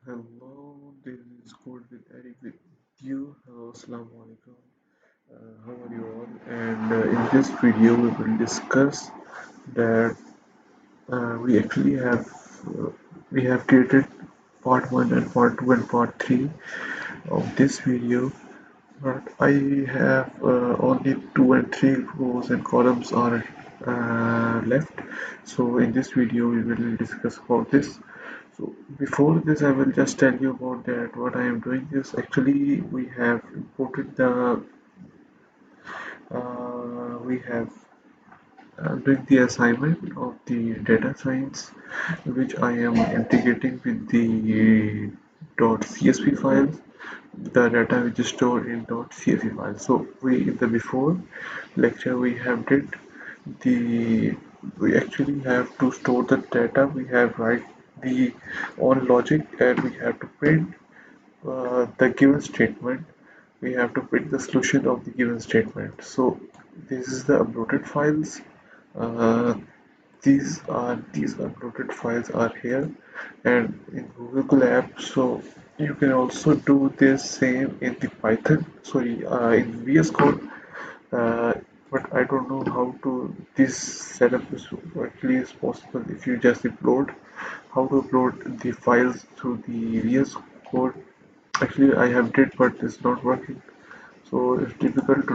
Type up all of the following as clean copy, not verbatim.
Hello, this is Code with Eric with you. Hello, Assalamu alaikum. How are you all? And in this video, we will discuss that we actually have created part one and part two and part three of this video. But I have only two and three rows and columns are left. So in this video, we will discuss about this. So before this, I will just tell you about that. What I am doing is actually we have doing the assignment of the data science, which I am integrating with the .csv files, the data which is stored in .csv file. So we in the before lecture the we actually have to store the data. We have write the on logic and we have to print the given statement. We have to print the solution of the given statement. So this is the uploaded files. Uh, these uploaded files are here and in Google Colab. So you can also do this same in the Python. Sorry, in VS Code. Uh, but I don't know how to this setup is actually is possible if you just upload how to upload the files through the VS Code. Actually, I have did, but it's not working. So it's difficult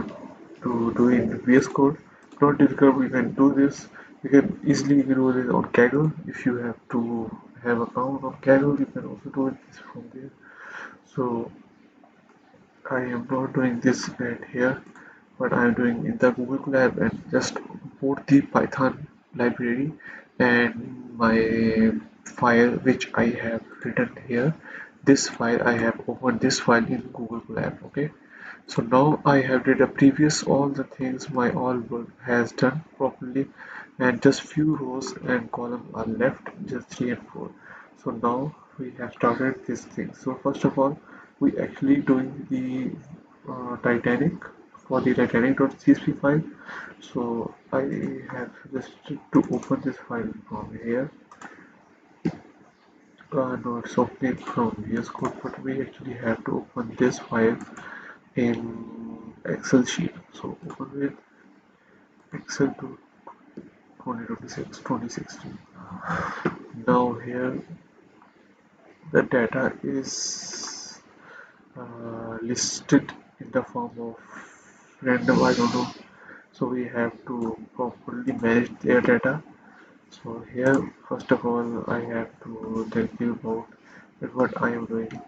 to do in VS Code. Not difficult. We can do this. You can easily do this on Kaggle. If you have to have account on Kaggle, you can also do it from there. So I am not doing this right here, but I am doing in the Google Colab and just import the Python library and my file which I have written here. This file I have opened this file in Google Colab. Okay, so now I have did a previous all the things my all work has done properly, and just few rows and columns are left, just 3 and 4. So now we have started this thing. So first of all, we actually doing the Titanic for the Titanic.csv file. So I have just to open this file from here. No, it's opening from VS Code, but we actually have to open this file in Excel sheet. So open with Excel to 2026 2016. Now here the data is listed in the form of random, I don't know. So we have to properly manage their data. So here first of all I have to tell you about what I am doing,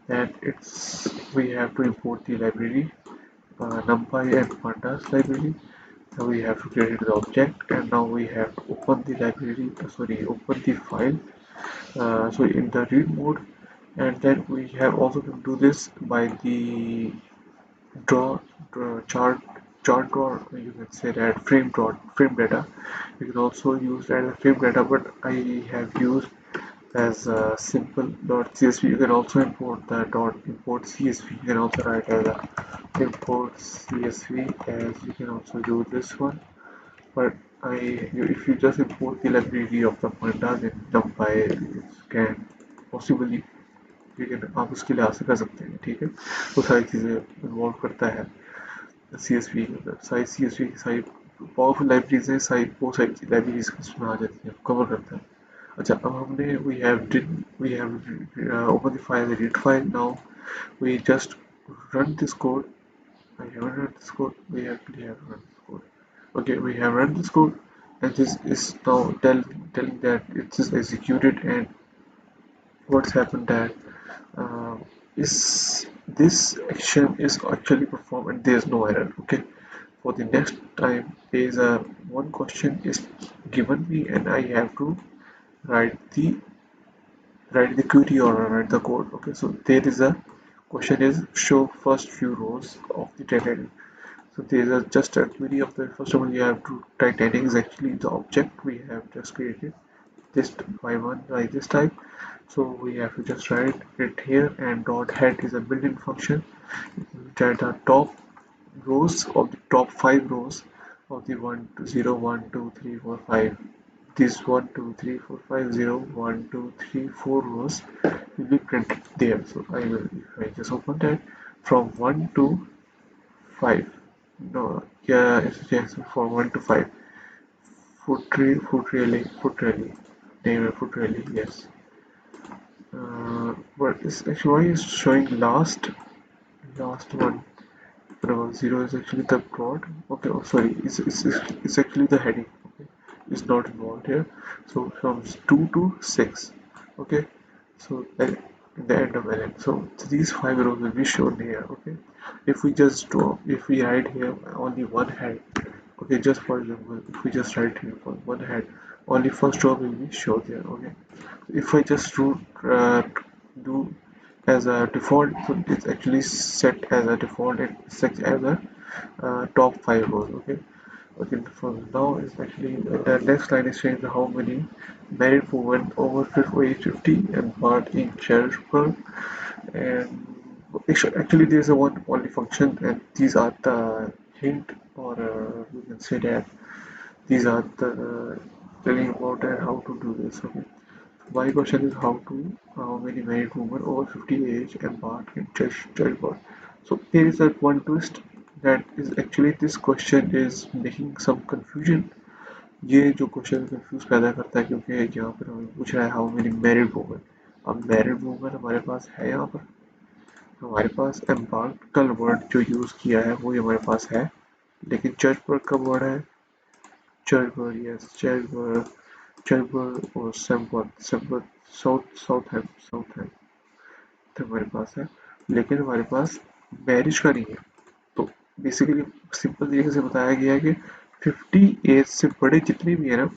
and it's we have to import the library numpy and pandas library. Now we have to create the object, and now we have to open the library, open the file. So in the read mode, and then we have also to do this by the draw chart draw. You can say that frame data. You can also use that as frame data, but I have used as a simple .csv. You can also import the import csv. You can also write as a import csv, as you can also do this one. But if you just import the library of the pandas in numpy, it can possibly you can आप उसके लिए ऐसे कर सकते हैं, ठीक है, वो सारी चीज़ें इन्वॉल्व करता है CSV सारी CSV की सारी पावरफुल लाइब्रेरीज हैं, सारी वो सारी लाइब्रेरीज इसमें आ जाती हैं, कवर करता है. अच्छा, अब हमने we have open the file, the read file. Now we just run this code. I haven't run this code. We actually have run this code. Okay, we have run this code, and this is now telling that it is executed, and what's happened that uh, is this action is actually performed and there is no error. Okay, for the next time there is a one question is given me and I have to write the query or write the code. Okay, so there is a question is show first few rows of the Titanic. So there is just a query of the first of all you have to Titanic is actually the object we have just created this by one by this type. So we have to just write it here, and dot head is a built-in function that the top rows of the top 5 rows of the 1 to 0 1 2 3 4 5, this 1 2 3 4 5 0 1 2 3 4 rows will be printed there. So I will, if I just open that, from 1 to 5. No, yeah, it's just from 1 to 5. Foot really, name foot really, yes. But it's actually why is showing last one. No, 0 is actually the broad. Okay, oh, sorry, it's actually the heading. Okay, it's not involved here. So from 2 to 6. Okay, so in the end of ln. So these 5 rows will be shown here. Okay, if we just draw, if we write here only one head. Okay, just for example, if we just write here for one head, only first row will be shown there. Okay, if I just do as a default, so it's actually set as a default, it's set as a top 5 rows. Okay, okay, for now it's actually the next line is saying how many married women over age 50 and part in church per, and actually there's a one only function, and these are the hint, or you can say that these are the telling about how to do this. Okay, my question is how many married women over 50 age embark in childbirth. So there is that one twist, that is actually this question is making some confusion. ये जो question confuse पैदा करता है, क्योंकि यहाँ पर हमें पूछ रहा है हाउ मेनी मैरिड वुमेन. अब मैरिड वुमेन हमारे पास है यहाँ पर, हमारे पास एम्बार्क का वर्ड जो यूज किया है वो हमारे पास है, लेकिन चर्च बर्ड का वर्ड है church bird, yes church bird, church bird और सेम्बर्ड साउथ है तो हमारे पास है, लेकिन हमारे पास मैरिज का नहीं है. तो बेसिकली सिंपल तरीके से बताया गया है कि 50 एज से बड़े जितने भी है ना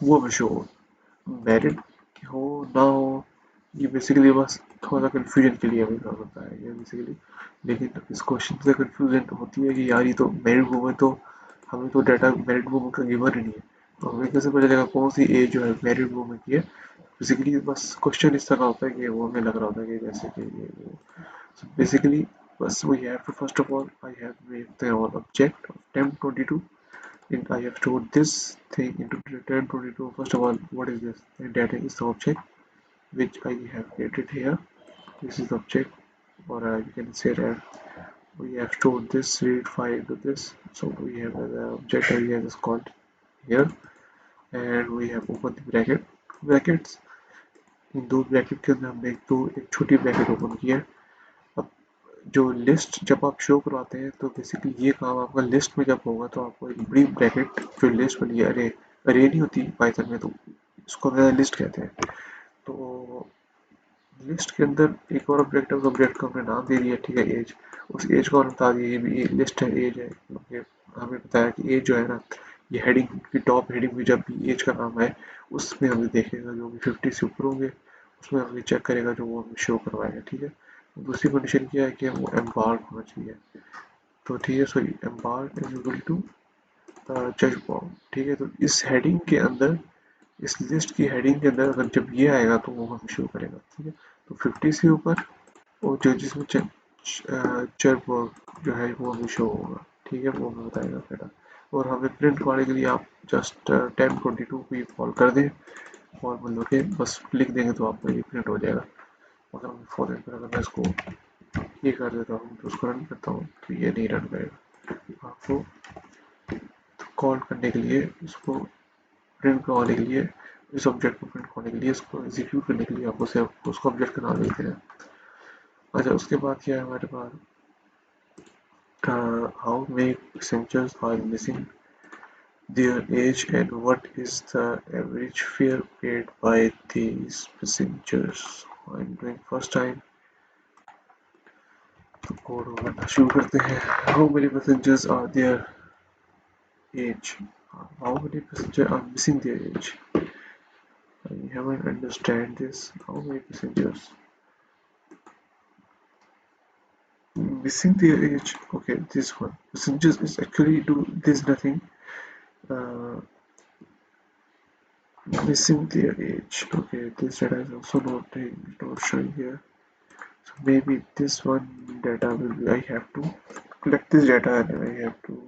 वो हमें शो हो, मैरिड हो ना हो. ये बेसिकली बस थोड़ा सा कन्फ्यूजन के लिए हमें काम होता है ये बेसिकली. लेकिन इस क्वेश्चन से कन्फ्यूजन होती है कि यार ये तो मैरिड वुमन, तो हमें तो डाटा मैरिड वुमन का गिवन ही नहीं है, तो हमें कैसे पता चलेगा कौन सी एज जो है मैरिड वुमन की है. बेसिकली बस क्वेश्चन इस तरह होता है कि वो हमें लग रहा होता है कि जैसे कि ये वो. So basically, first we have to, first of all, I have made the all object of temp22, and I have stored this thing into temp22. First of all, what is this? The data is the object which I have created here. This is the object, or you can say that we have stored this read file into this. So we have the object area is called here, and we have opened the brackets. इन दो bracket के अंदर हमने एक छोटी bracket open किया. अब जो list जब आप शो करवाते हैं तो बेसिकली ये काम आपका लिस्ट में जब होगा तो आपको एक बड़ी ब्रैकेट जो लिस्ट बनी है, अरे नहीं होती पाइथन में, तो इसको लिस्ट कहते हैं. तो लिस्ट के अंदर एक और ऑब्जेक्ट है, उस ऑब्जेक्ट को हमने नाम दे दिया, ठीक है, एज. उस एज को हमने बता दिया ये भी लिस्ट है, एज है. हमें बताया कि एज जो है ना, ये हेडिंग की टॉप हेडिंग में जब भी एज का नाम है उसमें हमें देखेगा जो भी 50 से ऊपर होंगे उसमें हमें चेक करेगा जो वो हमें शो करवाएगा. ठीक है, दूसरी कंडीशन क्या है कि वो एम्बार्क होना चाहिए. तो ठीक है, sorry embark is equal to जज बॉक्स. ठीक है, तो इस हेडिंग के अंदर, इस लिस्ट की हेडिंग के अंदर अगर जब ये आएगा तो वो हमें शो करेगा. ठीक है, तो 50 से ऊपर और जो जिसमें चर जो है वो हमें शो होगा. ठीक है, वो हमें बताएगा बेटा. और हमें प्रिंट करने के लिए आप जस्ट 1022 को ये कॉल कर दें और मतलब के बस लिख देंगे तो आपका ये प्रिंट हो जाएगा. अगर हम फॉर एग्जाम्पल अगर मैं इसको ये कर देता हूँ तो उसको रन करता हूँ तो ये नहीं रन करेगा. आपको कॉल करने के लिए, इसको प्रिंट करवाने के लिए, इस ऑब्जेक्ट को प्रिंट करने के लिए, इसको एग्जीक्यूट करने के लिए आपको सिर्फ उसको ऑब्जेक्ट का नाम लिखते हैं. अच्छा, उसके बाद क्या है हमारे पास, how many passengers are missing their age and what is the average fare paid by these passengers. I'm doing first time तो कोड शुरू करते हैं. How many passengers are their age? How many passengers are missing their age? I haven't understand this. How many passengers missing their age? Okay, this one. Passengers is actually do this nothing. Uh, Missing their age. Okay, this data is also not showing here. So maybe this one data will be, I have to collect this data and I have to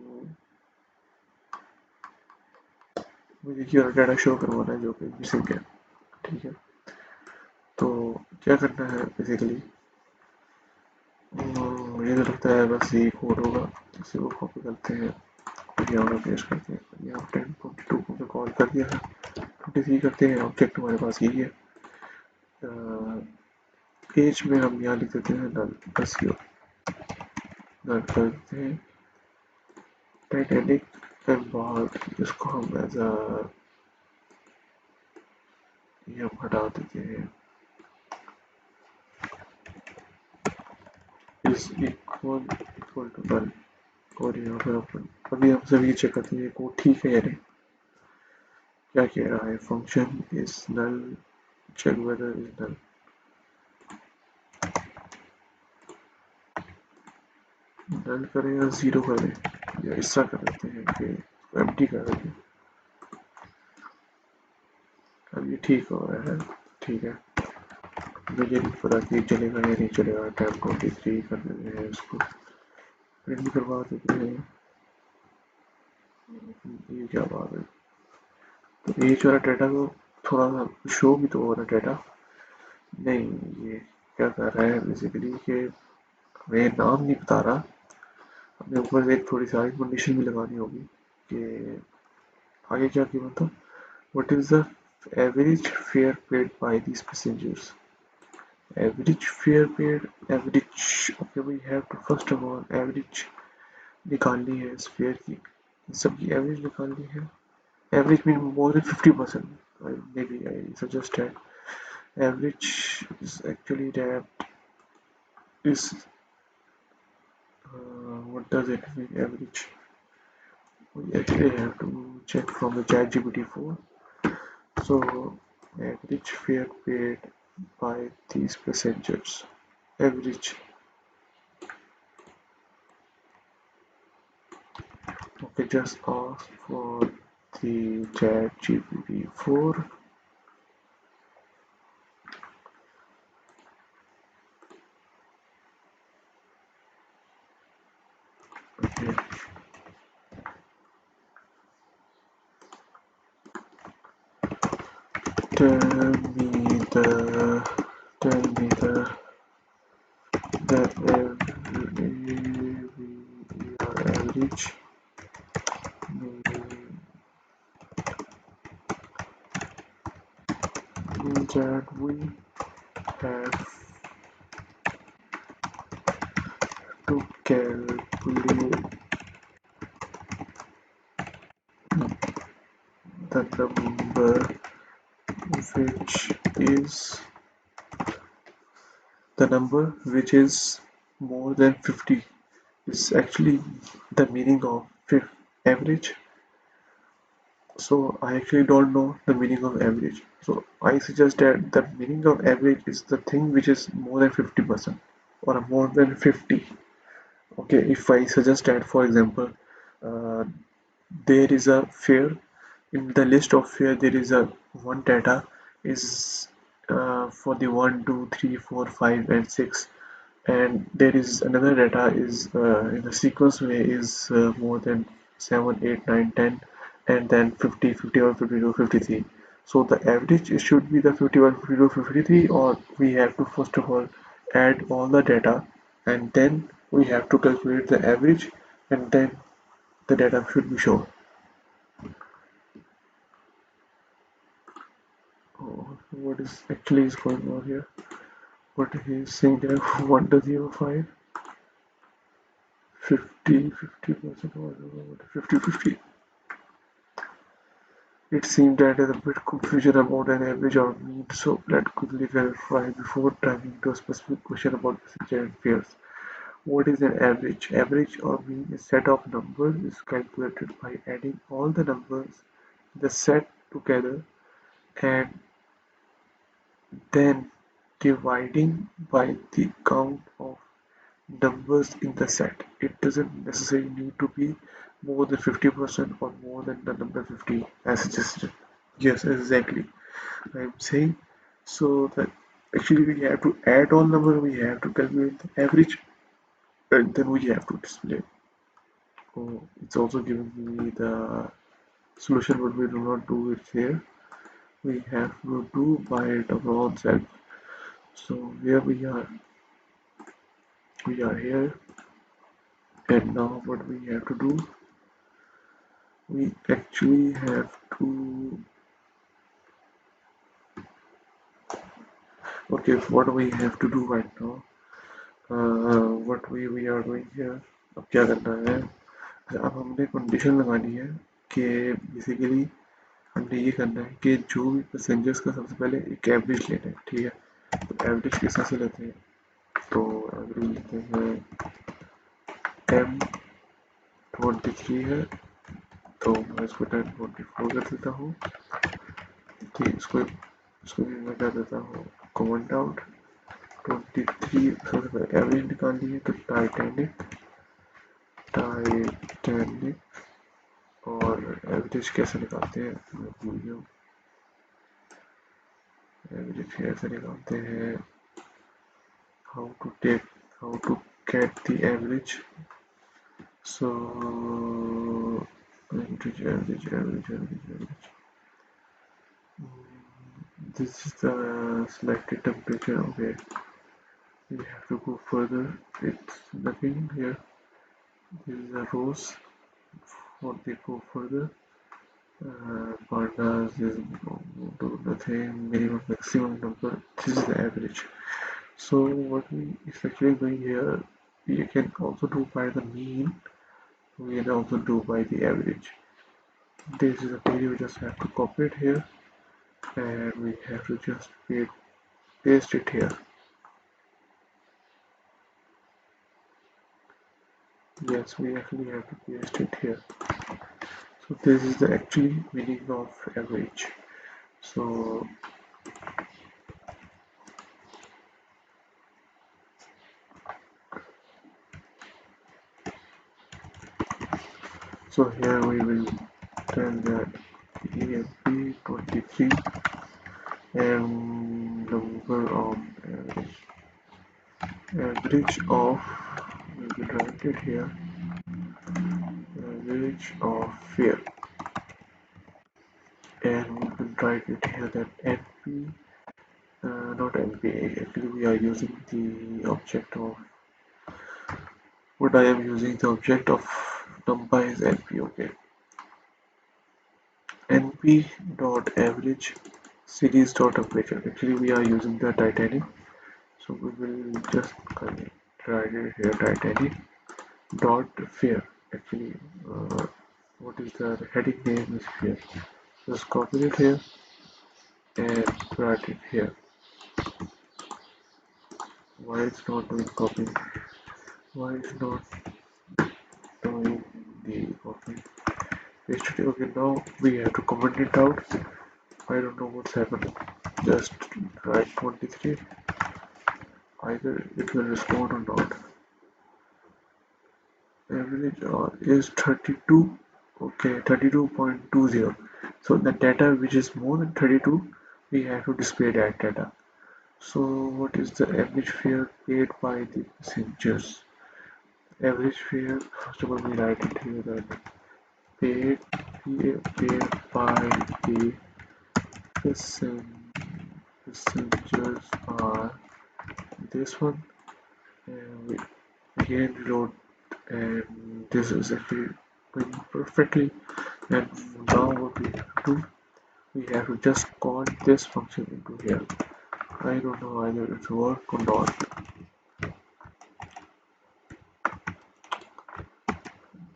मुझे ये data show करवाना है जो कि missing है. ठीक है, तो क्या करना है बेसिकली, मुझे तो लगता है बस ये कोड होगा, इसी को कॉपी करते हैं और यहाँ पर पेस्ट करते हैं। यहाँ 10.22 को तो कॉल कर दिया है, 23 करते हैं, ऑब्जेक्ट हमारे पास यही है। पेज में हम यहाँ लिख देते हैं नल, बस ये नल कर देते हैं टाइटैनिक के बाद इसको हम एज अ ये हम हटा देते हैं, इज इक्वल टू नल। और यहाँ पर अपन अभी हम सब ये चेक करते हैं कोड ठीक है या नहीं। क्या कह रहा है, function is null, check whether is null. Null करें या जीरो करें, या ऐसा कर देते हैं कि एम्प्टी कर देते हैं। अब ये ठीक हो रहा है, ठीक है। मुझे नहीं पता कि चलेगा या नहीं चलेगा। टाइम 23 कर देते हैं, इसको प्रिंट करवा देते हैं। ये क्या बात है, तो एज वाला डाटा को थोड़ा सा शो भी तो हो रहा डाटा नहीं। ये क्या कर रहा है बेसिकली कि हमें नाम नहीं बता रहा, हमें ऊपर से एक थोड़ी सारी कंडीशन भी लगानी होगी कि आगे क्या कीमत था। What is the average fare paid by these passengers. Average fare paid, average, okay we have to first of all average निकालनी है इस फेयर की, सबकी एवरेज निकालनी है। Average mean more than 50%, maybe I suggest that average is actually that is what does it mean average. We actually have to check from the ChatGPT 4. So average fare paid by these passengers, average. Okay, just ask for the ChatGPT 4. Okay. Tell me the tell me the average that we have to calculate the number which is the number which is more than 50 is actually the meaning of average. So I actually don't know the meaning of average. So I suggest that the meaning of average is the thing which is more than 50% or more than 50. Okay, if I suggest that, for example, uh, there is a fare in the list of fare, there is a one data is for the 1 2 3 4 5 and 6, and there is another data is in the sequence way is more than 7 8 9 10, and then 50 51 52 53. So the average it should be the 51 52 53, or we have to first of all add all the data and then we have to calculate the average, and then the data should be shown. Oh, what is actually is going on here? What he is saying there, 1 to 0 5 50% or 50 50. It seemed that there is a bit confusion about an average or mean, so let's quickly verify before diving into a specific question about passenger and fares. What is an average? Average or mean is set of numbers is calculated by adding all the numbers in the set together and then dividing by the count of numbers in the set. It doesn't necessarily need to be more than 50% or more than the number 50 as suggested. Yes, exactly. I'm saying so that actually we have to add all number, we have to calculate the average, and then we have to display. Oh, it's also giving me the solution, but we do not do it here. We have to do by it our own self. So here we are here, and now what we have to do, we actually have to, okay, what we have to do right now, what we are doing here, अब क्या करना है, अब हमने condition लगानी है कि basically हमने ये करना है कि जो भी पैसेंजर्स का सबसे पहले एक एवरेज लेना है, ठीक है। तो एवरेज किस तरह से लेते हैं, तो एवरेज लेते हैं M23 है, तो मैं इसको 1024 कर देता हूँ, ठीक। इसको भी मैं कर देता हूँ कमेंट आउट 23, सबसे पहले एवरेज निकालनी है, तो टाइटैनिक और एवरेज कैसे निकालते हैं मैं भूल गया हूँ। एवरेज कैसे निकालते हैं, how to get the average, so average. This is the selected temperature. Okay, we have to go further. It's nothing here. This is the rows. What they go further, pandas is do nothing, minimum maximum number. This is the average. So what we is actually doing here, we can also do by the mean, we can also do by the average. This is a value, we just have to copy it here, and we have to just paste it here. Yes, we actually have to paste it here. So this is the actually meaning of average. So here we will tell that EMP23 and number of average of, we will write it here, average of fare, and we will write it here that NP, not NP, actually we are using the object of, what I am using the object of numpy is NP, okay. NP dot average series dot temperature, actually we are using the Titanic, so we will just write it here, Titanic dot fare, actually what is the heading name is here, just copy it here and write it here. Why it's not doing copy, why it's not doing the copy paste it. Okay, now we have to comment it out. I don't know what's happening, just write 23, either it will respond or not. Average is 32, okay, 32.20. So the data which is more than 32, we have to display that data. So what is the average fare paid by the passengers? Average fare, first of all we write it here that paid by the passengers are this one, and we again reload, and this is actually going perfectly. And now what we have to do, we have to just call this function into here. I don't know either it's work or not.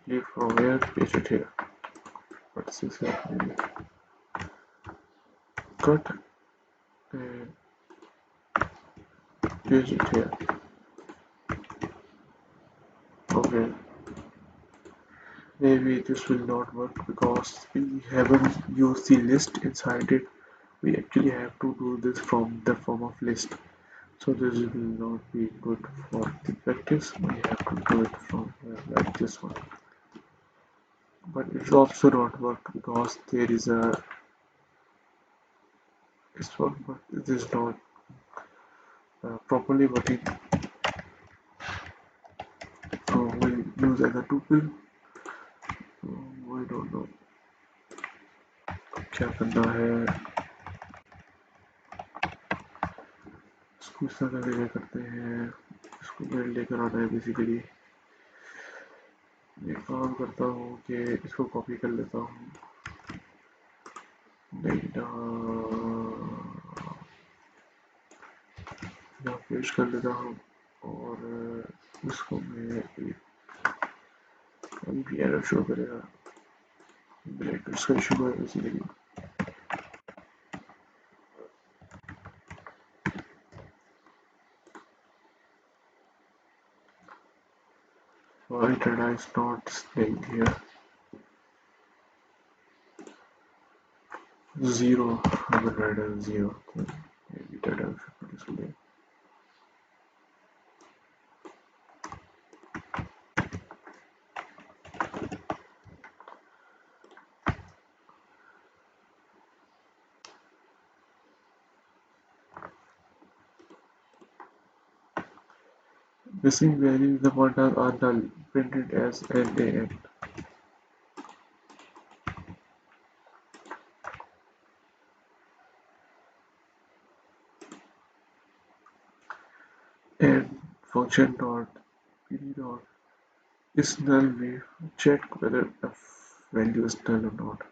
Leave from where, paste it here. What's this happening? Cut and paste it here. Okay, maybe this will not work because we haven't used the list inside it. We actually have to do this from the form of list. So this will not be good for the practice. We have to do it from like this one. But it's also not work because there is a it's work, but it is not properly working. So we'll use as a tuple. I don't know क्या करना है, इसको इस तरह से क्या करते हैं, इसको मैं लेकर आना है बेसिकली। मैं काम करता हूँ कि इसको कॉपी कर लेता हूँ, डेटा यहाँ पेस्ट कर लेता हूँ, और इसको मैं एक एरर शो करेगा, ब्रैकेट्स का इशू है basically. Why data is not displaying here? 0. I'm gonna write as 0. Maybe data should display. Missing values, the pointers are null, printed as NaN. And function dot pd dot is null. We check whether the value is null or not.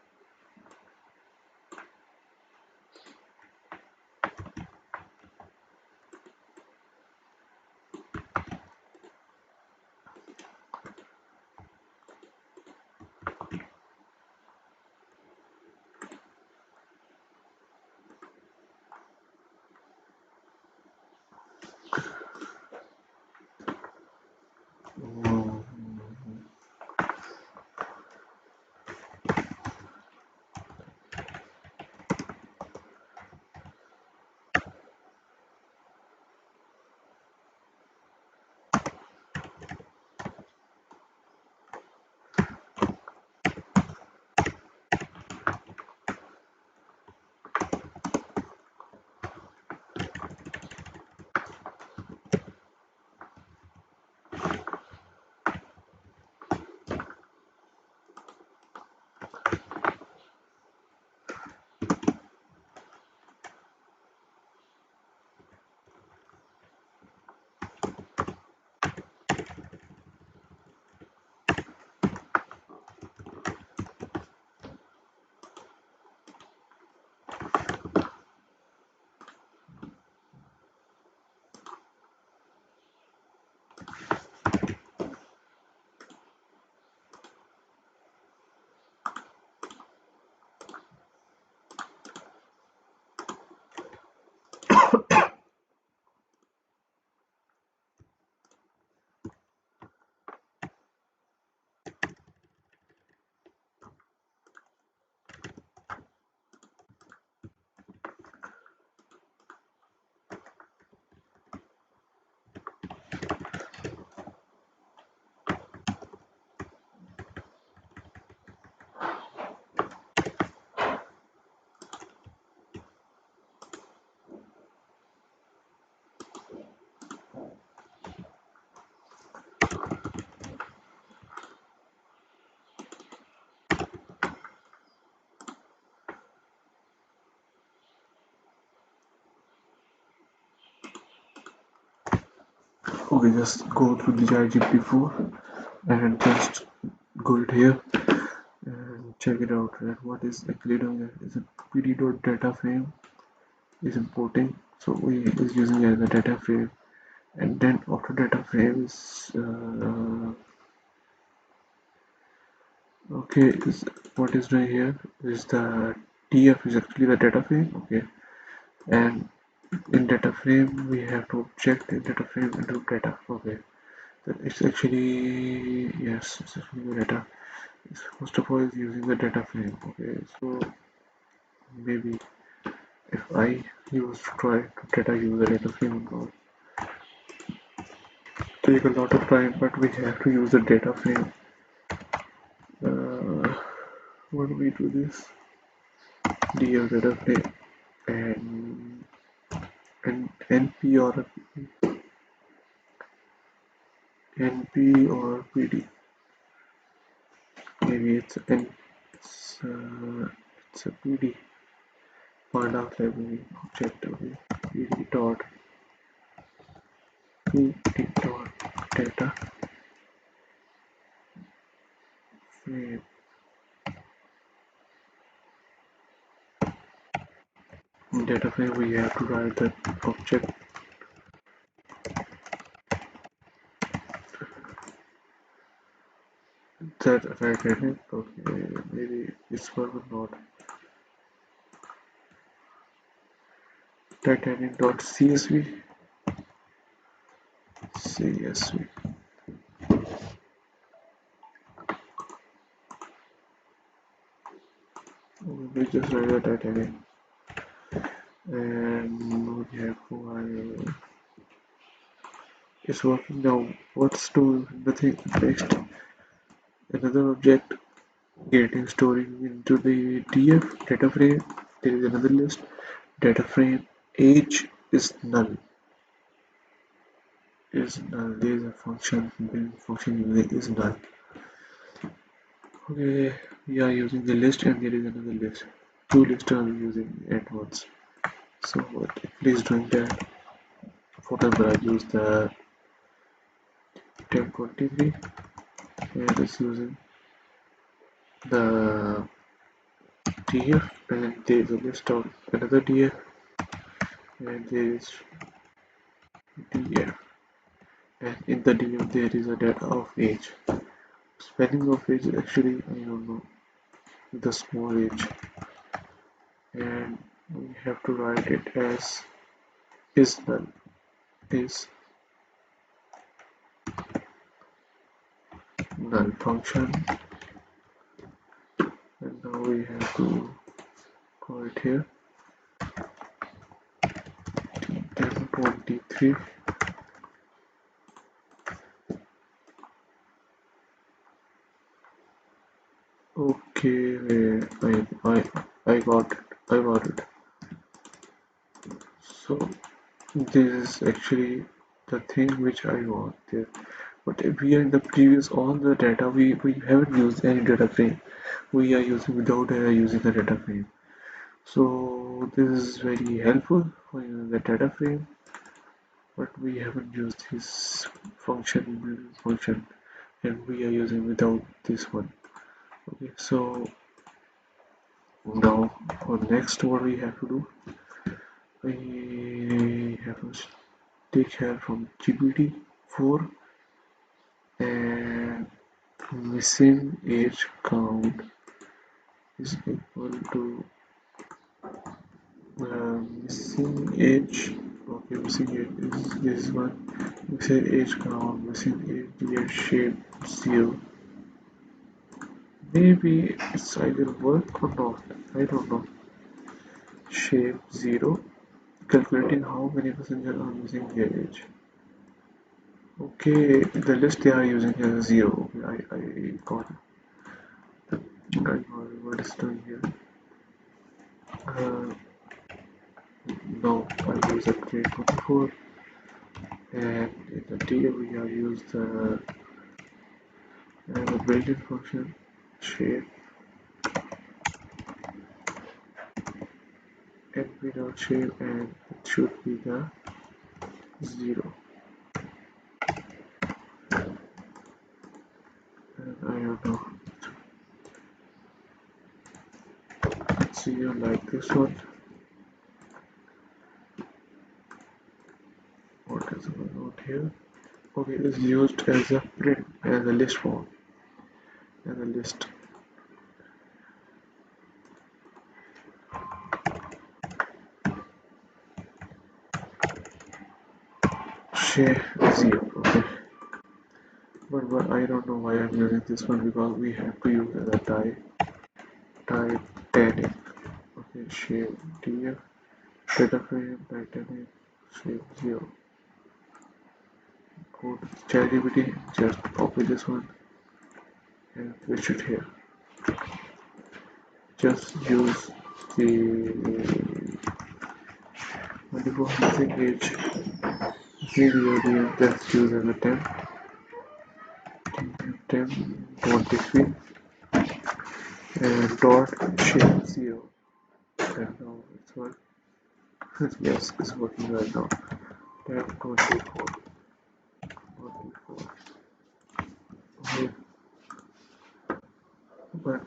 Okay, just go through the GPT-4 and just go it here and check it out. Right? What is actually doing it? Is it pd.data frame is importing, so we is using it as a data frame, and then after data frame is okay. Is what is doing here is the df is actually the data frame. Okay, and in data frame we have to check the data frame into data. Okay, then it's actually, yes, it's actually the data. It's first of all is using the data frame. Okay, so maybe if I use try to data use the data frame or not, take a lot of time, but we have to use the data frame. What do we do this? Df data frame and np or np or pd. Maybe it's a pd. Panda library object. Okay, pd dot dot data frame. In data frame we have to write the object that Titanic. Okay, maybe it's work or not. Titanic.csv. CSV. We just write the Titanic and we have to it's working now. What's to nothing next? Another object getting storing into the df data frame. There is another list. Data frame age is null. Is null. There is a function using is null. Okay, we are using the list and there is another list. Two lists are using at once. So what please doing that. For example, I use the 1023 and it's using the df and there is a list of another df and there is df and in the df there is a data of age. Spelling of age actually I don't know the small age and we have to write it as is null is null function and now we have to call it here 1023 okay I got it so this is actually the thing which I want there but if we are in the previous on the data we haven't used any data frame we are using without using the data frame so this is very helpful for the data frame but we haven't used this function and we are using without this one okay so now for next what we have to do we have to take here from GPT-4 and missing age count is equal to missing age okay missing age is this one missing age count missing age date shape 0 maybe it's either work or not I don't know shape 0 calculating how many passengers are missing their age okay the list they are using is 0 okay I got it I got what is done here uh, now I use upgrade 24 and in the data we have used the built-in function shape np.shape and it should be the 0 and I don't know let's see you like this one what is the note here okay it is used as a print as a list form as a list share 0 okay but I don't know why I'm using this one because we have to use as a Titanic okay shape df data frame Titanic shape 0 go to ChatGPT just copy this one and paste it here just use the 24 missing age video just use as a temp 23 and dot shape 0 and now it's work yes it's working right now temp 24 working for. Okay, but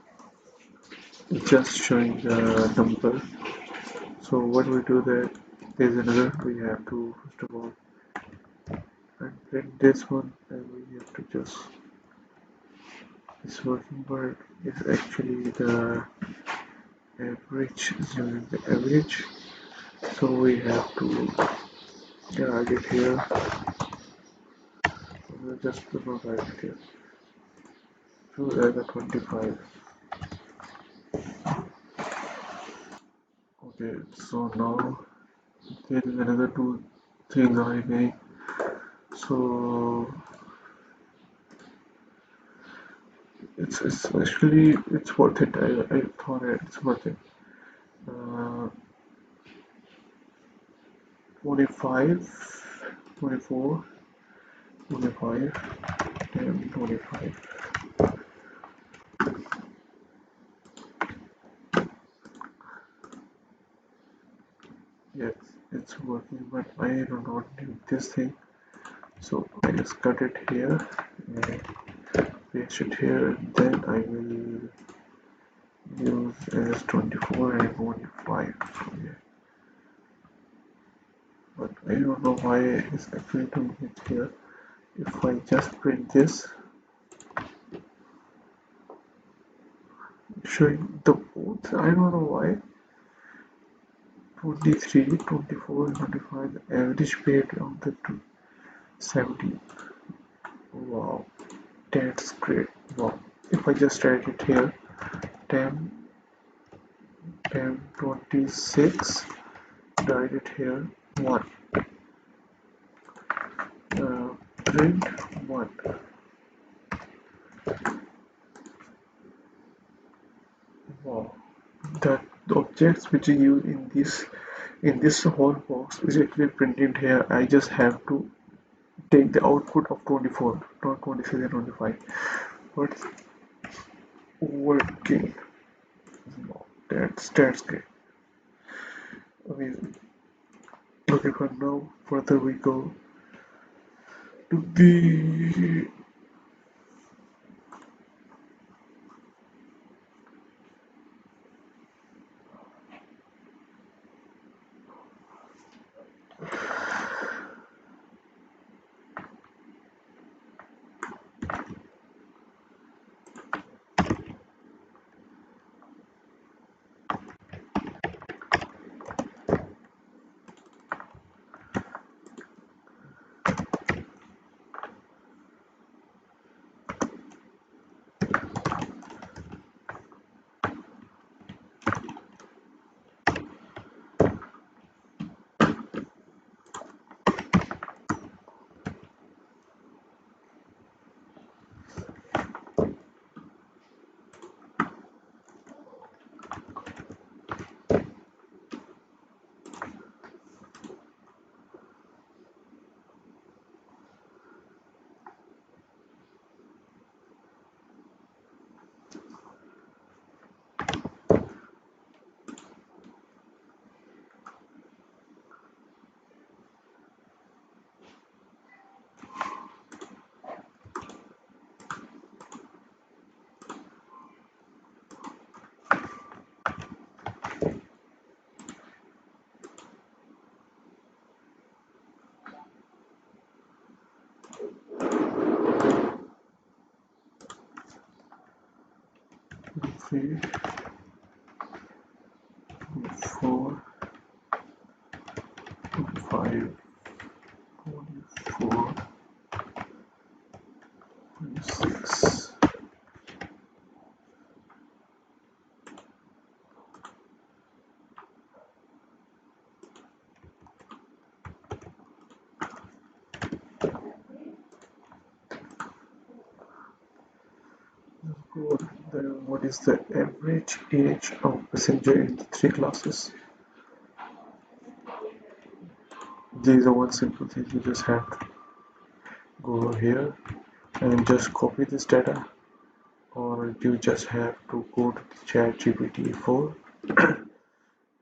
it's just showing the number. So what we do that there's another we have to first of all print this one, and we have to just this working word is actually the average, is using the average. So we have to drag it here. We'll just drag it here to the 25. Okay, so now there is another two things are remaining. So it's actually it's worth it. I thought it's worth it. Uh, 25, 24, 25, and 25. Yes, it's working, but I do not need this thing. So I just cut it here and paste it here, and then I will use as 24 and 25. Yeah. But I don't know why it's actually doing it here. If I just print this, showing the both, I don't know why. 23, 24, 25, the average pay of the 70. Wow, that's great. Wow. If I just write it here, 10, 10, 26, write it here, 1. Print 1. Wow. The objects which you use in this whole box is actually printed here. I just have to take the output of 24, not 26 and 25. But working. Wow, that's great. Amazing. Okay, for now, further we go to the three, 4, 5, 4, 6. Then what is the average age of passenger in the three classes? There is a one simple thing, you just have to go here and just copy this data, or you just have to go to the chat GPT 4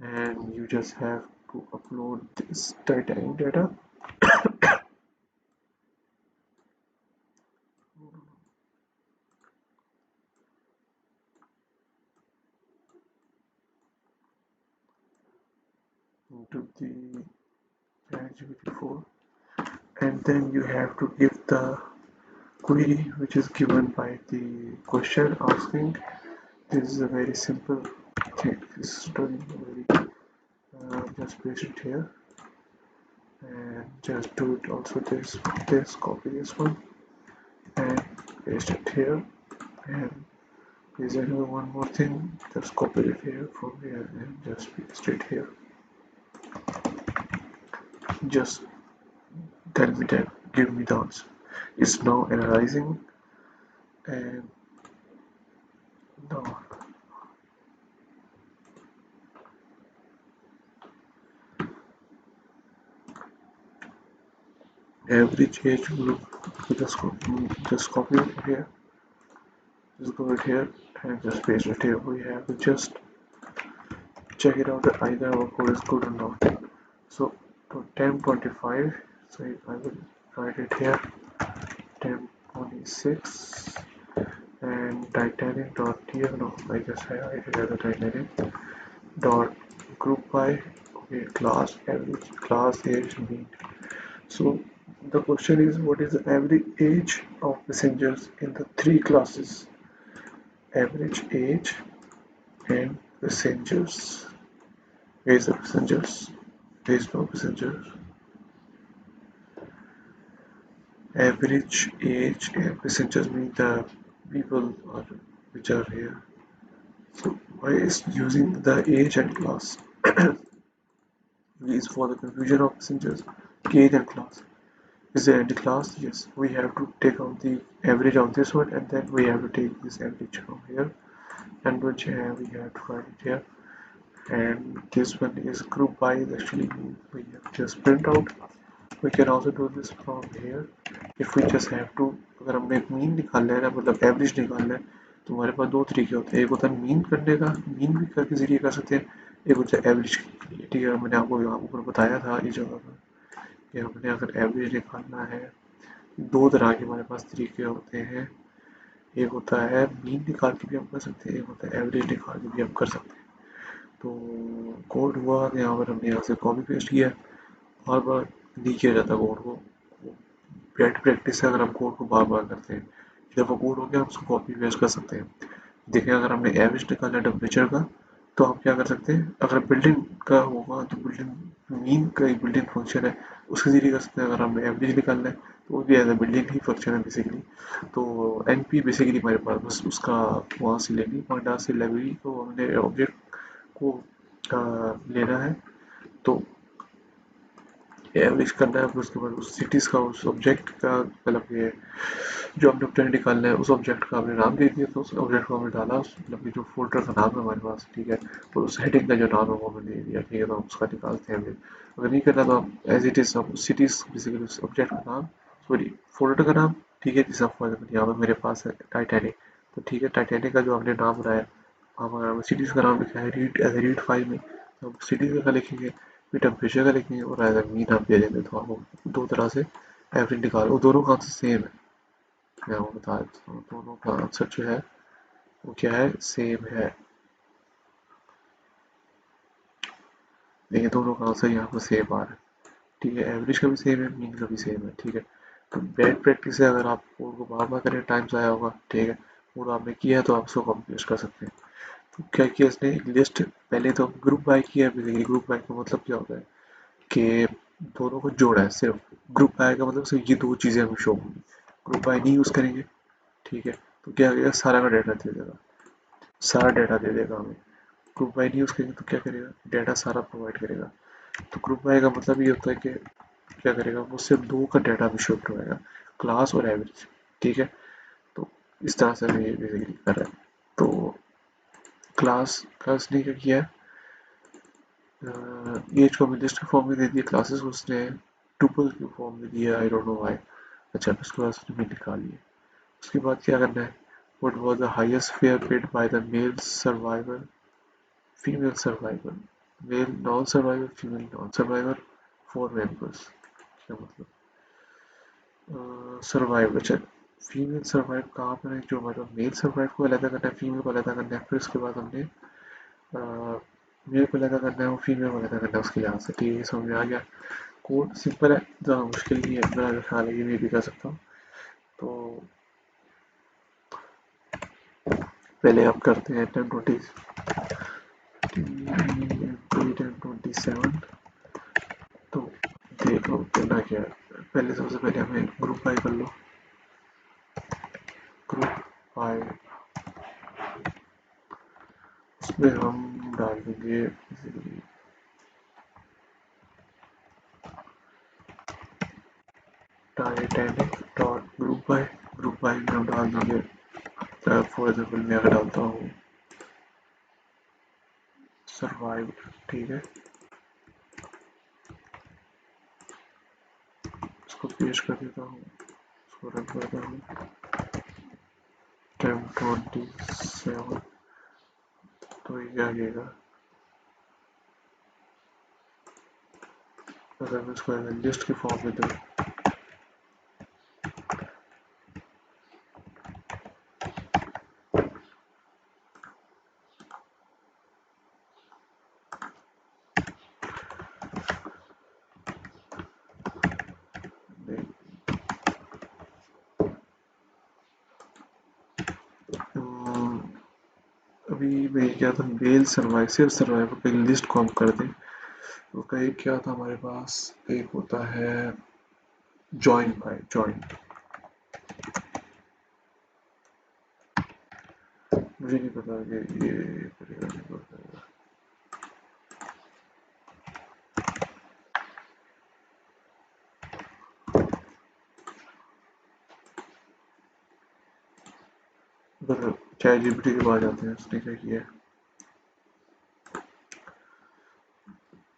and you just have to upload this data, to the ChatGPT 4, and then you have to give the query which is given by the question asking. This is a very simple thing. This is done very just paste it here and just do it also this copy this one and paste it here, and please another one more thing, just copy it here from here and just paste it here. Just tell me that, give me the answer. It's now analyzing, and now average age group. Just copy it here, just go it here and just paste it here. We have to just check it out that either our code is good or not. So to 1025, so I will write it here 1026 and Titanic.tf. No, I just highlighted as a Titanic dot group by, okay, class average, class age mean. So the question is, what is the average age of passengers in the three classes? Average age and passengers. Where is the passengers? There is no passengers. Average age and passengers mean the people are, which are here. So why is using the age and class? Is for the confusion of passengers. Age and class. Is there any class? Yes. We have to take out the average of this one, and then we have to take this average from here, and which we have to write it here. And this one is group by, actually we have just print out. We can also do this from here. If we just have to, अगर हमने एक mean निकालना है ना, मतलब average निकालना है, तो हमारे पास दो तरीके होते हैं. एक होता है मीन करने का, मीन भी करके जरिए कर सकते हैं. एक होता है एवरेज के लिए. ठीक है, मैंने आपको यहाँ ऊपर बताया था इस जगह पर कि हमने अगर एवरेज निकालना है, दो तरह के हमारे पास तरीके होते हैं. एक होता है मीन निकाल के भी हम कर सकते हैं, एक होता है एवरेज निकाल के भी हम कर सकते हैं. तो कोड हुआ यहाँ पर हमने यहाँ से कॉपी पेस्ट किया. बार बार नहीं किया जाता कोड को. बैड प्रैक्टिस है अगर हम कोड को बार बार करते हैं. जब वो कोड हो गया हम उसको कॉपी पेस्ट कर सकते हैं. देखें, अगर हमने एवरेज निकालना है टेम्परेचर का, तो हम क्या कर सकते हैं, अगर बिल्डिंग का होगा तो बिल्डिंग मीन का एक बिल्डिंग फंक्शन है, उसके जरिए कर सकते हैं. अगर हमने एवरेज निकालना है तो वो भी एज ए बिल्डिंग ही फंक्शन है बेसिकली. तो एन पी बेसिकली हमारे पास बस उसका वहाँ से लेनी पॉइंट से लाइब्रेरी को हमने ऑब्जेक्ट को लेना है. तो एवरेज करना है, फिर उसके बाद उस सिटीज़ का, उस ऑब्जेक्ट का, मतलब ये जो हमने ऑब्जेक्ट निकालना है उस ऑब्जेक्ट का हमने नाम दे दिया. तो उस ऑब्जेक्ट को हमने डाला, उस मतलब कि जो फोल्डर का नाम है हमारे पास, ठीक है, और उस हेडिंग का जो नाम है वो हमने दे दिया. ठीक है, तो हम उसका निकालते हैं एवरेज. अगर नहीं करना तो हम एज इट इज़ हम सिटीज़ बेसिकली उस ऑब्जेक्ट का नाम, सॉरी फोल्डर का नाम, ठीक है. जैसा फॉर एग्जाम्पल यहाँ पर मेरे पास है टाइटैनिक, तो ठीक है, टाइटैनिक का जो हमने नाम बनाया, हमारा सिटीज़ का नाम लिखा है read as a read file में, तो हम सिटीज़ का लिखेंगे, फिर टेम्परेचर का लिखेंगे और एज ए मीन आप दे देंगे. तो आपको दो तरह से एवरेज निकालो. वो दोनों का आंसर सेम है, मैं वो बता देता हूँ. दोनों का आंसर जो है वो क्या है, सेम है. देखिए, दोनों का आंसर यहाँ पर सेम आ रहा है. ठीक है, एवरेज का भी सेम है, मीन का भी सेम है. ठीक है, तो बैड प्रैक्टिस है अगर आप कोड को बार बार करें, टाइम आया होगा. ठीक है, कोड आपने किया है तो आप उसको कॉपी पेस्ट कर सकते हैं. तो क्या किया इसने, एक लिस्ट पहले तो ग्रुप बाय किया. बेसिकली ग्रुप बाय का मतलब क्या होता है कि दोनों को जोड़ा है. सिर्फ ग्रुप बाय का मतलब सिर्फ ये दो चीज़ें हमें शो होंगी. ग्रुप बाय नहीं यूज़ करेंगे, ठीक है, तो क्या करेगा, सारा का डाटा दे देगा, सारा डाटा दे देगा हमें. ग्रुप बाय नहीं यूज़ करेंगे तो क्या करेगा, डाटा सारा प्रोवाइड करेगा. तो ग्रुप बाय का मतलब ये होता है कि क्या करेगा, वो सिर्फ दो का डाटा हमें शो करवाएगा, क्लास और एवरेज. ठीक है, तो इस तरह से हमें ये बेसिकली कर रहा है. तो क्लास का उसने क्या किया, एज को हमें लिस्ट के फॉर्म में दे दिया, क्लासेस को उसने टुपल के फॉर्म में दिया. I don't know why. अच्छा, उसके बाद उसने भी निकाल लिया. उसके बाद क्या करना है, what was the highest fare paid by the male survivor, female survivor, male non survivor, female non survivor, 4 members. क्या मतलब, सर्वाइव. अच्छा, फीमेल सर्वाइव कहाँ पर है, जो मतलब मेल सर्वाइव को अलग करना है, फीमेल को अलग करना है. फिर उसके बाद हमने मेल पे लगा करना है वो फीमेल को लगा करना है उसके लिहाज से। ठीक है, समझ में आ गया। कोड सिंपल है, ज़्यादा मुश्किल नहीं है, मेरा ख्याल है ये मैं भी कर सकता हूँ। तो पहले आप करते हैं 1027। तो देख लो करना क्या है। पहले सबसे पहले हमें ग्रुप बाय कर लो। ग्रुप बाय, उसमें हम डाल देंगे टाइटैनिक डॉट ग्रुप बाय में हम डाल देंगे। फॉर एग्जाम्पल मैं अगर डालता हूँ सर्वाइव, ठीक है, इसको पेश कर देता हूँ, इसको रन करता हूँ। 1027, तो ये आ जाएगा। अगर मैं इसको लिस्ट के फॉर्म में दूँ, अभी मैं क्या था, मेल सर्वाइव सिर्फ सर्वाइवर की लिस्ट को हम कर दें। तो कहीं क्या था हमारे पास, एक होता है जॉइन बाय जॉइन। मुझे नहीं पता कि ये करेगा नहीं करेगा। अगर चैट जीपीटी के पास जाते हैं, उसने क्या किया,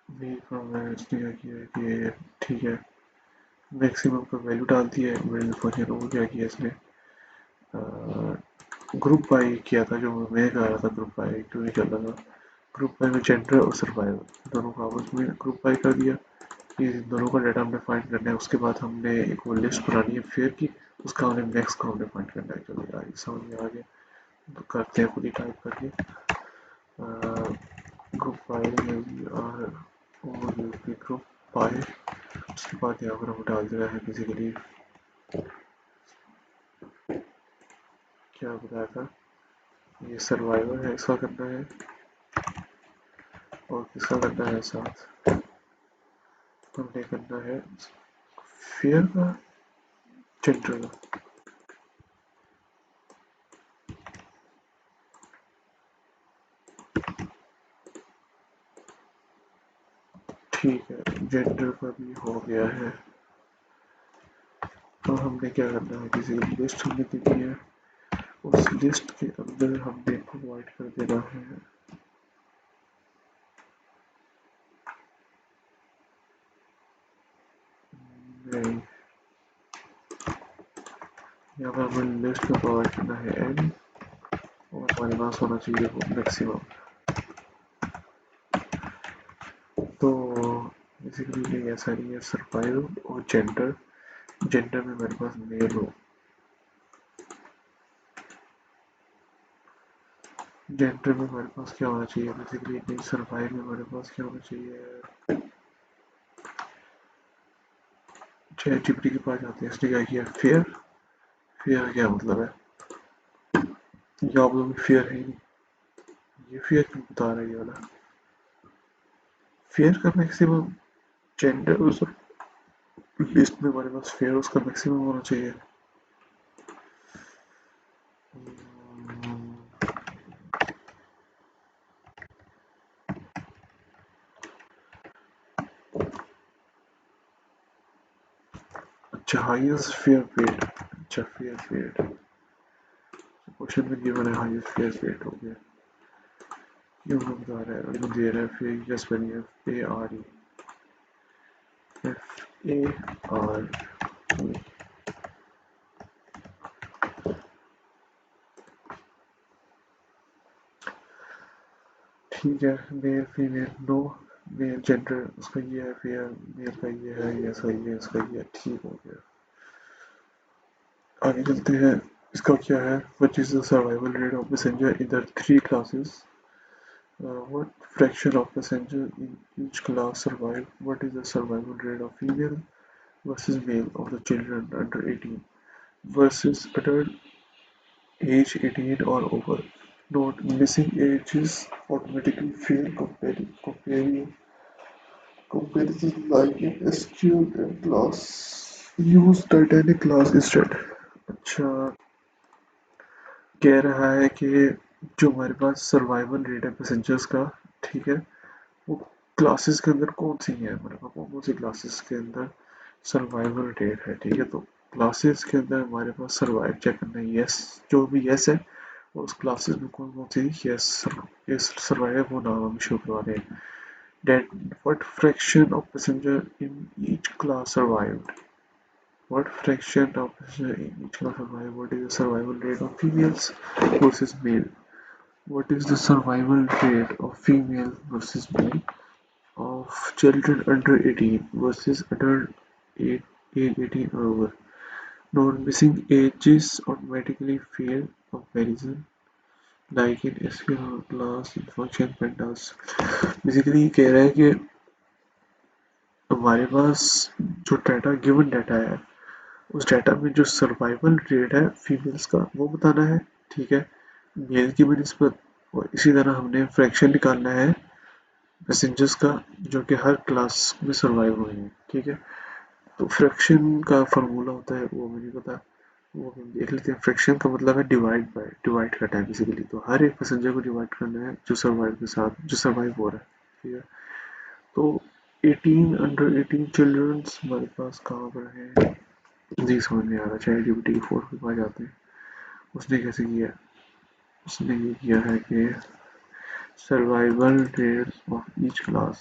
उसने क्या किया कि ठीक है, मैक्सिमम का वैल्यू डालती है। मिडिल फंक्शन को क्या किया इसने, ग्रुप बाय किया था, जो मैं कह रहा था ग्रुप बाय क्यों नहीं चल रहा था। ग्रुप बाय में जेंडर और सर्वाइवल दोनों का आपस में ग्रुप बाय कर दिया। ये दोनों का डाटा हमने फाइंड करना है, उसके बाद हमने एक वो लिस्ट बनानी है फेयर की, उसका हमने मैक्स को हमने फाइंड करना है। चलो यार समझ में आ गया, तो करते हैं खुद ही टाइप करके ग्रुप बाय और ग्रुप बाय। उसके बाद यहाँ पर हम डाल देना है बेसिकली, क्या बताया था, ये सर्वाइवल है, इसका करना है, और किसका करना है साथ, हमने करना है फेयर का, जेंडर का। ठीक है, जेंडर का भी हो गया है। तो हमने क्या करना है, किसी लिस्ट हमने देनी है, उस लिस्ट के अंदर हमने प्रोवाइड कर देना है, नहीं, यहाँ पर हमें लिस्ट में प्रोवाइड करना है एन, और हमारे पास होना चाहिए वो मैक्सिमम। तो बेसिकली नहीं, ऐसा नहीं है, सर्वाइवल और जेंडर, जेंडर में मेरे पास मेल हो, जेंडर में हमारे पास क्या होना चाहिए, बेसिकली नहीं, सर्वाइव में हमारे पास क्या होना चाहिए। चैट जीपीटी के पास जाते हैं, इसने क्या किया फेयर। फेयर क्या मतलब है, ये आप लोग फेयर है ही नहीं, ये फेयर क्यों बता रहा है ये वाला, फेयर का मैक्सिमम, जेंडर उस लिस्ट में हमारे पास फेयर उसका मैक्सिमम होना चाहिए। अच्छा, हाईएस्ट फेयर पेड, अच्छा फेयर पेड, क्वेश्चन में गिवन है हाईएस्ट फेयर पेड हो गया, ये हमें बता रहा है, और दे रहा है फेयर यस बनी है A R E, F A R E. ठीक है, male female no, male gender उसका ये है, फेयर मेल का ये है, ये सही है, इसका ये ठीक हो गया। आगे चलते हैं, इसका क्या है, which is the survival rate of messenger in the three classes What fraction of passengers in each class survive? What is the survival rate of female versus male of the children under 18 versus adult age 18 or over? Note: missing ages automatically fail comparison like in SQL and class. Use Titanic class instead. अच्छा, कह रहा है कि जो हमारे पास survival rate है passengers का, ठीक है, वो क्लासेस के अंदर कौन सी है, हमारे पास कौन कौन सी क्लासेस के अंदर सर्वाइवल रेट है, ठीक है। तो क्लासेस के अंदर हमारे पास सर्वाइव चेक करना है, यस, जो भी यस है, और उस क्लासेस में कौन कौन सी यस सर्वाइव वो नाम हम शो करवा रहे हैं। That what fraction of passenger in each class survived, what fraction of each class survive, what is the survival rate of females versus male, what is the survival rate of female versus male of children under 18 versus adult age 18 or over. Non-missing ages automatically fail comparison like in SQL class in function pandas. Basically कह रहा है कि हमारे पास जो data given data है उस data में जो सर्वाइवल रेट है फीमेल्स का वो बताना है, ठीक है, मेल की बनिस्बत। और इसी तरह हमने फ्रैक्शन निकालना है पैसेंजर्स का जो कि हर क्लास में सर्वाइव हुए हैं, ठीक है। तो फ्रैक्शन का फार्मूला होता है वो मुझे पता, वो हम देख लेते हैं। फ्रैक्शन का मतलब है डिवाइड बाय, डिवाइड करना है बेसिकली। तो हर एक पैसेंजर को डिवाइड करना है जो सर्वाइव के साथ, जो सर्वाइव हो रहा है, ठीक है। तो 18 अंडर 18 चिल्ड्रंस हमारे पास कहाँ पर है, नहीं समझ में आ रहा। चाहे जीपीटी की 4 के पास जाते हैं, उसने कैसे किया, उसने ये किया है कि survival rate of each class,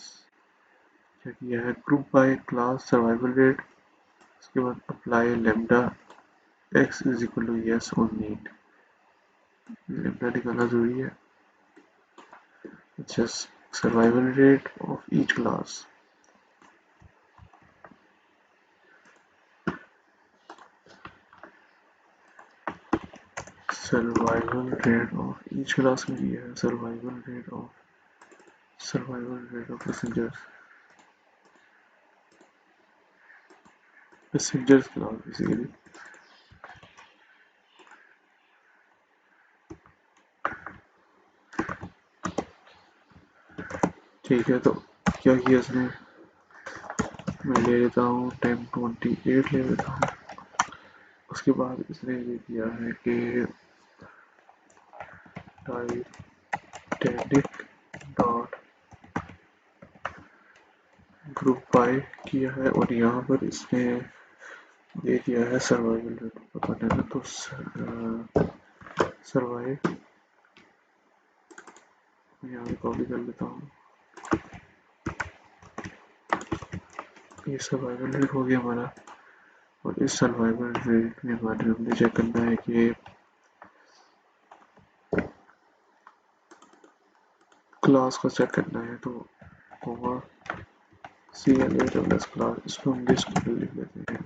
क्या किया है, group by class survival rate, उसके बाद apply lambda x is equal to yes और नीट, लेमडा निकालना जरूरी है। अच्छा, survival rate of each class, survival rate of each class में दिया है survival rate of passengers class basically. ठीक है, तो क्या किया इसने, मैं ले लेता हूँ 1028 ले लेता हूँ। उसके बाद इसने ये किया है कि टाइटेनिक डॉट ग्रुप बाय किया है और यहाँ पर इसने ये किया है सर्वाइवल रेट बताने में। तो सर्वाइव यहाँ पे कॉपी कर लेता हूँ, ये सर्वाइवल रेट हो गया हमारा। और इस सर्वाइवल रेट में हमारे हमने चेक करना है कि क्लास को चेक करना है। तो होगा CLA क्लास, इसको हम लिस्ट में लिख लेते हैं,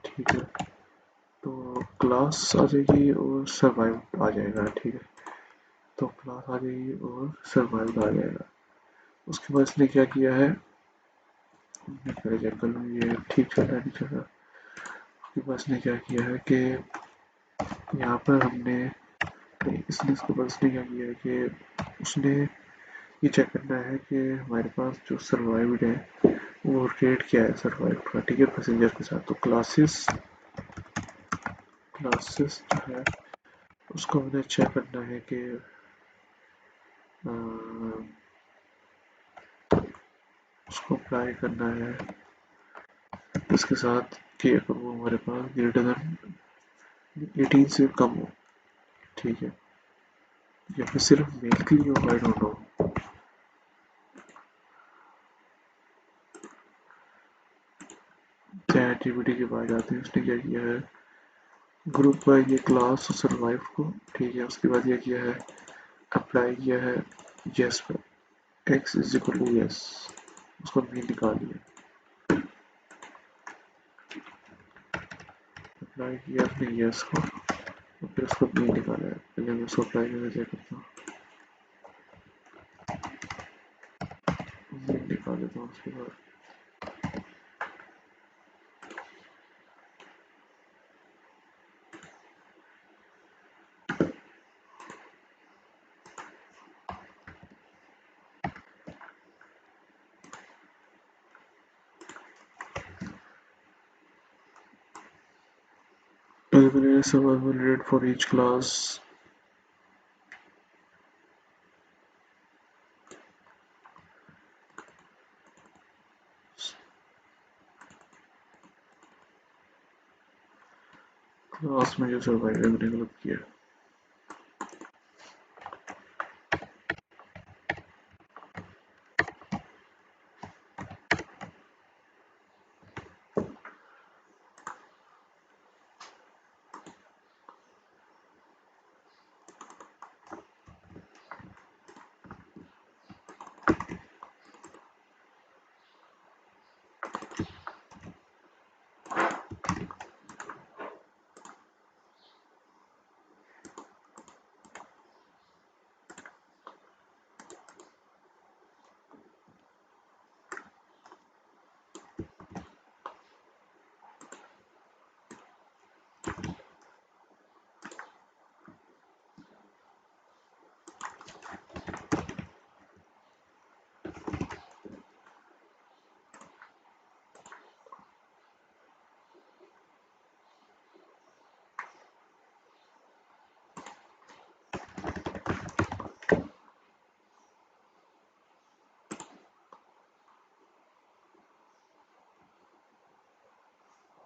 ठीक है। तो क्लास आ जाएगी और सर्वाइव आ जाएगा, ठीक है। तो क्लास आ जाएगी और सर्वाइव आ जाएगा। उसके बाद इसने क्या किया है, मैं पहले चेक कर लूँ ये ठीक चल रहा है नहीं चल रहा। उसके बाद इसने क्या किया है कि यहाँ पर हमने इसने इसके बाद इसने क्या किया है कि उसने ये चेक करना है कि हमारे पास जो सर्वाइव्ड है वो रेट क्या है सर्वाइव का, ठीक है, पैसेंजर के साथ। तो क्लासेस जो है उसको हमें चेक करना है कि उसको अप्लाई करना है इसके साथ कि अगर वो हमारे पास ग्रेटर देन 18 से कम हो, ठीक है, या फिर सिर्फ मेल के लिए हो, I don't know. Chat GPT के पास जाते हैं, उसने क्या किया है, ग्रुप का ये क्लास सर्वाइव को, ठीक है। उसके बाद ये किया है, अप्लाई किया है यस पर, x is equal to yes, उसको मीन निकाल लिया, अप्लाई किया अपने यस को और फिर उसको मीन निकाला है। पहले मैं उसको अप्लाई करके चेक करता हूँ। उसके बाद eliminate survival rate for each class. Class में जो सर्वाइव करने का किया।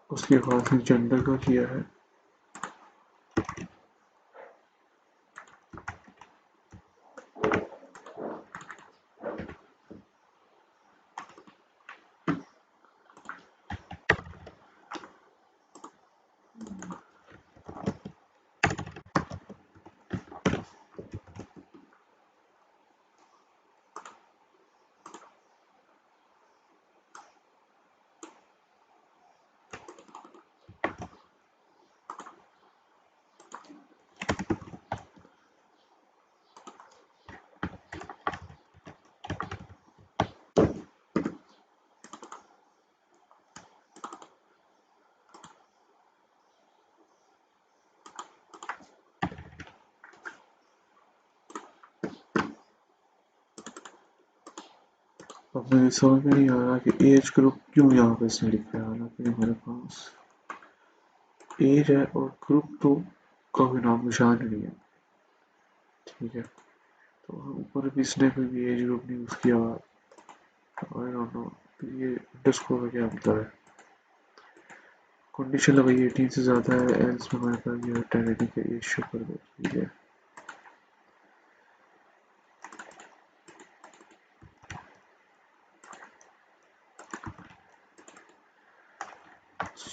उसके बाद फिर जेंडर का किया है। अब मुझे समझ में नहीं आ रहा कि एज ग्रुप क्यों यहाँ पे इसने लिखा है, हालांकि हमारे पास एज है और ग्रुप तो कोई नाम निशान नहीं है। ठीक है, तो ऊपर भी इसने कोई भी एज ग्रुप नहीं यूज किया। आई डोंट नो ये अंडरस्कोर का क्या मतलब है। कंडीशन लगाई 18 से ज़्यादा है, एल्स में हमारे पास ये 10 का एज शो कर दो। ठीक है,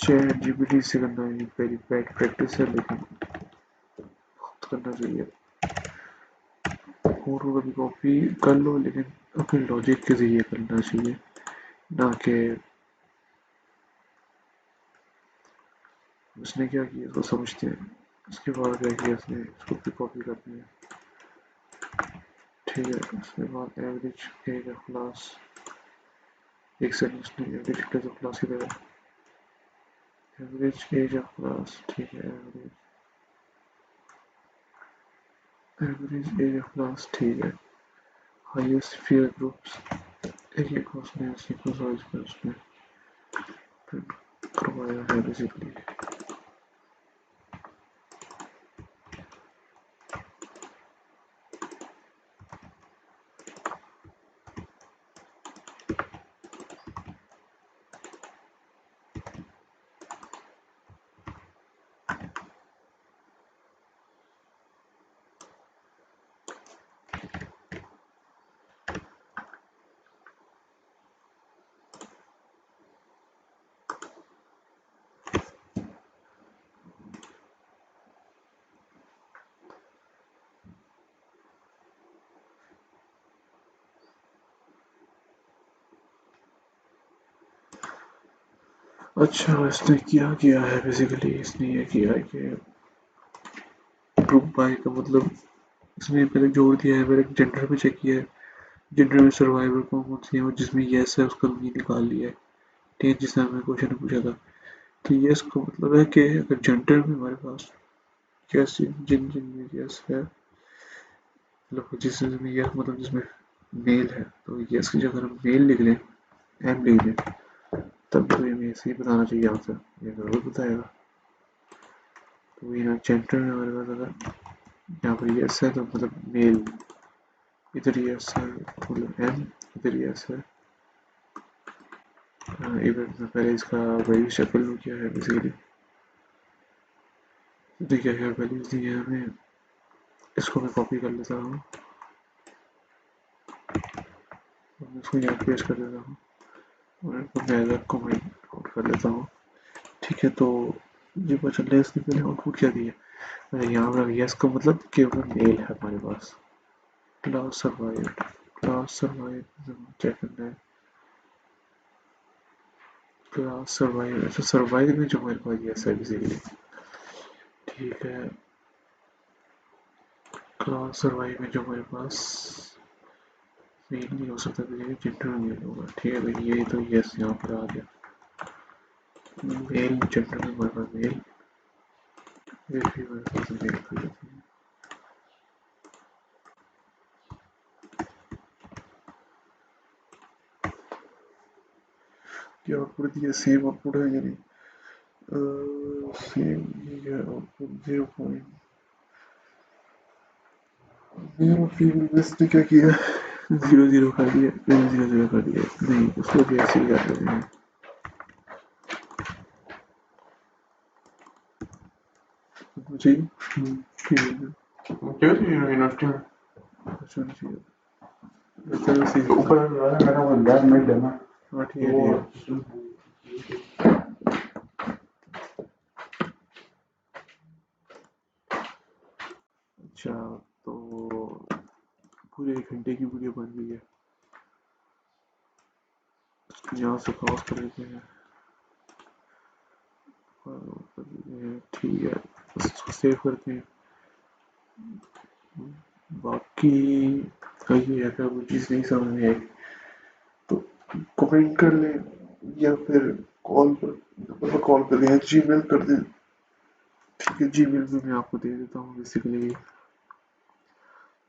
चैट जीपीटी से करना ये पहली बैड प्रैक्टिस है, लेकिन खुद करना चाहिए। फोटो कभी कॉपी कर लो, लेकिन अपने लॉजिक के जरिए करना चाहिए, ना कि उसने क्या किया इसको समझते हैं उसके बाद क्या किया इसने, इसको भी कॉपी करनी है। ठीक है, उसके बाद एवरेज एज ऑफ क्लास, एक सेकंड, उसने एवरेज एज ऑफ क्लास की तरह एवरेज एज ऑफ क्लास। ठीक है, एवरेज एज ऑफ क्लास। ठीक है, हाईएस्ट फियर ग्रुप्स एक उसने सीक्वेंस वाइज में उसने प्रिंट करवाया है बेसिकली। अच्छा, इसने क्या किया है बेसिकली, इसने ये किया है कि ग्रुप बाय का मतलब इसने पहले जोड़ दिया है, मेरे जेंडर पे चेक किया है, जनरल में सर्वाइवल कौन कौन सी है, और जिसमें यस है उसका ये निकाल लिया है। ठीक है, जिसने हमें क्वेश्चन पूछा था। तो यस का मतलब है कि अगर जनरल में हमारे पास यस, जिन जिन में यस है, मतलब जिसमें यस मतलब जिसमें मेल है, तो यस की जगह हम मेल लिख लें, एम लिख लें, तब तो हमें ऐसे ही बताना चाहिए आंसर, ये जरूर बताएगा। तो यहाँ जेंडर में हमारे पास अगर यहाँ पर यस है तो मतलब मेल, इधर यस है मतलब एम, इधर यस है। इवेंट में पहले इसका वैल्यू शफल किया है बेसिकली, तो क्या है वैल्यूज दी है हमें, इसको मैं कॉपी कर लेता हूँ और इसको यहाँ पेस्ट कर देता हूँ और इनको मैं एज कमेंट आउट कर लेता हूँ। ठीक है, तो ये पता चल रहा है इसने पहले आउटपुट क्या दिया। यहाँ पर यस का मतलब केवल मेल है हमारे पास। Class survive, class survive check करना है, क्लास सर्वाइव, अच्छा सर्वाइव में जो हमारे पास यस है बेसिकली। ठीक है, क्लास सर्वाइव में जो हमारे पास मेल नहीं हो सकता, बेसिकली जेंडर मेल होगा। ठीक है भाई, ये तो यस यहाँ पर आ गया, मेल जेंडर में हमारे पास मेल, ये भी हमारे पास मेल कर लेते हैं। क्या आउटपुट दिया, सेम आउटपुट है या नहीं, सेम ही है आउटपुट 0.0 इसने क्या किया, 0 0 कर दिया, 0 0 कर दिया, नहीं उसको भी ऐसे ही कर देते हैं। मुझे ठीक है, क्या चाहिए यूनिवर्सिटी में? अच्छा नहीं चाहिए, चलो सही है। ऊपर मेरा बंदा है, मैं देना। हाँ ठीक है ठीक है। अच्छा, तो पूरे 1 घंटे की वीडियो बन गई है, यहाँ से पॉज कर लेते हैं, ठीक है, इसको सेव करते हैं। बाकी कहीं अगर वो चीज़ नहीं समझ में आई तो कमेंट कर लें, या फिर कॉल पर कॉल कर दें, जीमेल कर दें। ठीक है, जीमेल में मैं आपको दे देता हूँ बेसिकली,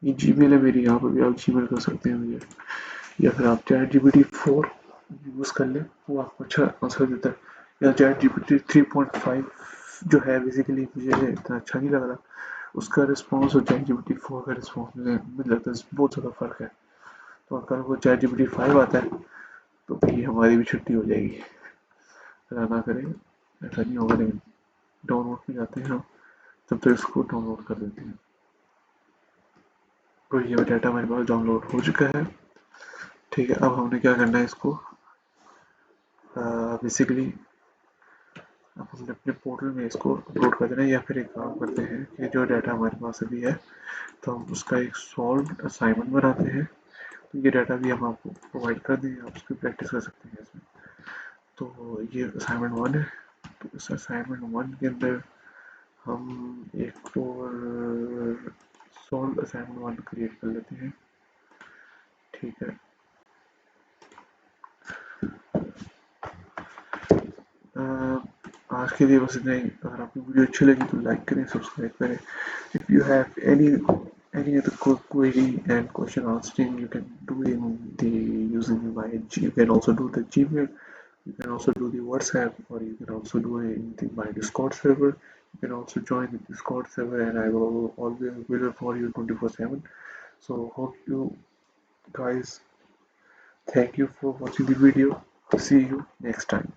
ये जीमेल है मेरी, यहाँ पर भी आप जीमेल कर सकते हैं मुझे, या फिर आप चैट जीपीटी 4 यूज़ कर लें, वो आपको अच्छा आंसर देता है। या चैट जीपीटी 3.5 जो है बेसिकली मुझे इतना अच्छा नहीं लग रहा, उसका रिस्पॉन्स और चैट जीपीटी 4 का रिस्पॉन्स मुझे लगता है बहुत ज़्यादा फ़र्क है। तो अगर वो चैट जीपीटी 5 आता है तो भाई हमारी भी छुट्टी हो जाएगी, अल्लाह ना करें ऐसा नहीं होगा, लेकिन डाउनलोड में जाते हैं हम, तब तो इसको डाउनलोड कर देते हैं। तो ये डाटा हमारे पास डाउनलोड हो चुका है। ठीक है, अब हमने क्या करना है इसको, बेसिकली अब हमने अपने पोर्टल में इसको अपलोड कर देना है, या फिर एक काम करते हैं कि जो डाटा हमारे पास अभी है तो हम उसका एक सॉल्व असाइनमेंट बनाते हैं, तो ये डाटा भी हम आपको प्रोवाइड कर देंगे, आप उसकी प्रैक्टिस कर सकते हैं इसमें। तो ये असाइनमेंट 1 है, तो इस असाइनमेंट 1 के अंदर हम एक और सॉल्व असाइनमेंट 1 क्रिएट कर लेते हैं। ठीक है, आज के लिए बस इतना ही। अगर आपको वीडियो अच्छी लगी तो लाइक करें, सब्सक्राइब करें। If you have any other query and question asking, you can do in the using my you can also do the Gmail, you can also do the WhatsApp, or you can also do it in my Discord server. You can also join the Discord server, and I will always be available for you 24/7. So hope you guys, thank you for watching the video. See you next time.